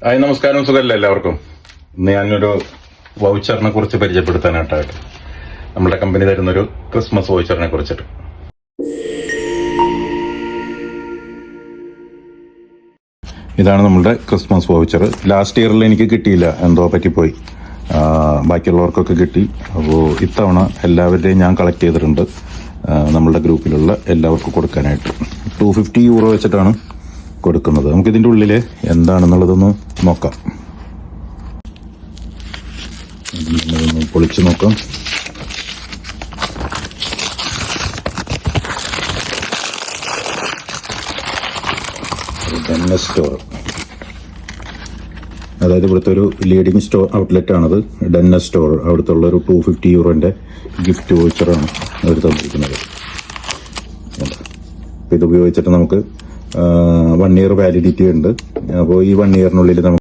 Hi, നമസ്കാരം. സുഖമല്ല എല്ലാവർക്കും. ഇന്ന് ഞാനൊരു വൗച്ചറിനെ കുറിച്ച് പരിചയപ്പെടുത്താനായിട്ടായിട്ട് നമ്മുടെ കമ്പനി തരുന്നൊരു ക്രിസ്മസ് വൗച്ചറിനെ കുറിച്ചിട്ട്. ഇതാണ് നമ്മുടെ ക്രിസ്മസ് വൗച്ചർ. ലാസ്റ്റ് ഇയറിൽ എനിക്ക് കിട്ടിയില്ല, എന്തോ പറ്റിപ്പോയി. ബാക്കിയുള്ളവർക്കൊക്കെ കിട്ടി. അപ്പോൾ ഇത്തവണ എല്ലാവരുടെയും ഞാൻ കളക്ട് ചെയ്തിട്ടുണ്ട്, നമ്മളുടെ ഗ്രൂപ്പിലുള്ള എല്ലാവർക്കും കൊടുക്കാനായിട്ട്. €250 വെച്ചിട്ടാണ് കൊടുക്കുന്നത്. നമുക്കിതിൻ്റെ ഉള്ളിൽ എന്താണെന്നുള്ളതൊന്ന് നോക്കാം. പൊളിച്ച് നോക്കാം. ഡെന്നസ് സ്റ്റോർ, അതായത് ഇവിടുത്തെ ഒരു ലീഡിങ് സ്റ്റോർ ഔട്ട്ലെറ്റ് ആണത്. ഡെന്നസ് സ്റ്റോർ, അവിടുത്തെ ഉള്ള ഒരു €250 ഗിഫ്റ്റ് വൗച്ചറാണ് അവർ തന്നിരിക്കുന്നത്. ഇത് ഉപയോഗിച്ചിട്ട് നമുക്ക് 1 ഇയർ വാലിഡിറ്റി ഉണ്ട്. അപ്പോൾ ഈ 1 ഇയറിനുള്ളിൽ നമുക്ക്